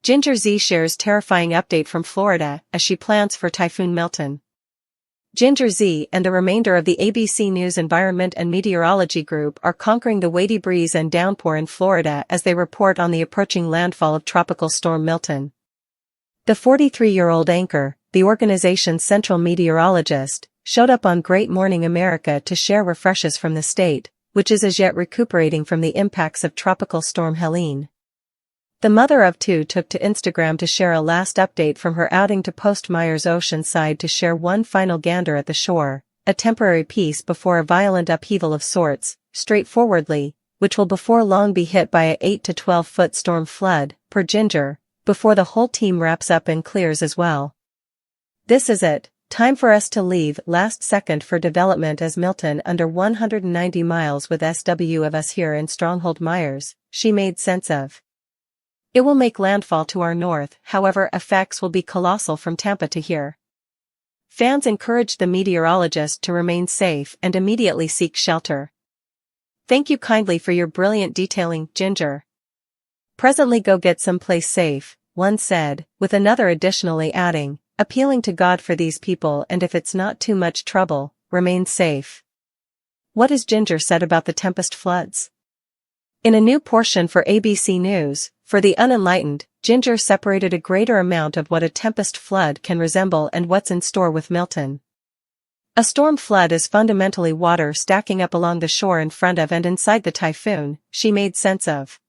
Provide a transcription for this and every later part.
Ginger Z shares terrifying update from Florida as she plans for Typhoon Milton. Ginger Z and the remainder of the ABC News Environment and Meteorology Group are conquering the weighty breeze and downpour in Florida as they report on the approaching landfall of Tropical Storm Milton. The 43-year-old anchor, the organization's central meteorologist, showed up on Great Morning America to share refreshes from the state, which is as yet recuperating from the impacts of Tropical Storm Helene. The mother of two took to Instagram to share a last update from her outing to post Myers Oceanside to share one final gander at the shore, a temporary peace before a violent upheaval of sorts, straightforwardly, which will before long be hit by a 8 to 12-foot storm flood, per Ginger, before the whole team wraps up and clears as well. This is it, time for us to leave last second for development as Milton under 190 miles with SW of us here in Stronghold Myers, she made sense of. It will make landfall to our north, however effects will be colossal from Tampa to here. Fans encouraged the meteorologist to remain safe and immediately seek shelter. Thank you kindly for your brilliant detailing, Ginger. Presently go get someplace safe, one said, with another additionally adding, appealing to God for these people and if it's not too much trouble, remain safe. What has Ginger said about the Tempest floods? In a new portion for ABC News, for the unenlightened, Ginger separated a greater amount of what a tempest flood can resemble and what's in store with Milton. A storm flood is fundamentally water stacking up along the shore in front of and inside the typhoon, she made sense of.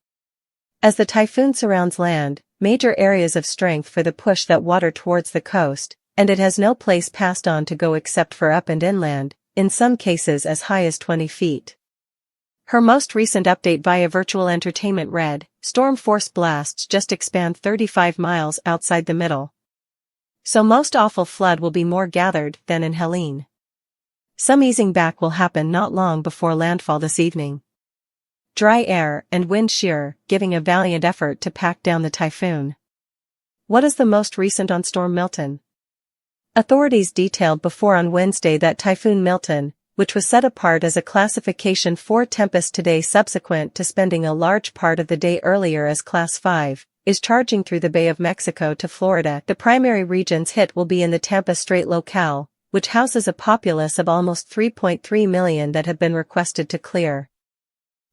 As the typhoon surrounds land, major areas of strength for the push that water towards the coast, and it has no place passed on to go except for up and inland, in some cases as high as 20 feet. Her most recent update via virtual entertainment read, storm force blasts just expand 35 miles outside the middle. So most awful flood will be more gathered than in Helene. Some easing back will happen not long before landfall this evening. Dry air and wind shear, giving a valiant effort to pack down the typhoon. What is the most recent on Storm Milton? Authorities detailed before on Wednesday that Typhoon Milton, which was set apart as a Classification 4 tempest today subsequent to spending a large part of the day earlier as Class 5, is charging through the Bay of Mexico to Florida. The primary regions hit will be in the Tampa Strait locale, which houses a populace of almost 3.3 million that have been requested to clear.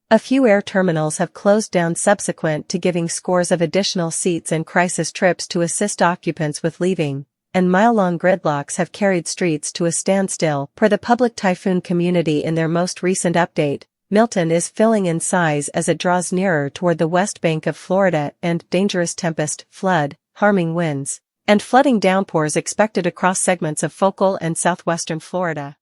A few air terminals have closed down subsequent to giving scores of additional seats and crisis trips to assist occupants with leaving, and mile-long gridlocks have carried streets to a standstill. Per the public typhoon community in their most recent update, Milton is filling in size as it draws nearer toward the west bank of Florida and dangerous tempest, flood, harming winds, and flooding downpours expected across segments of focal and southwestern Florida.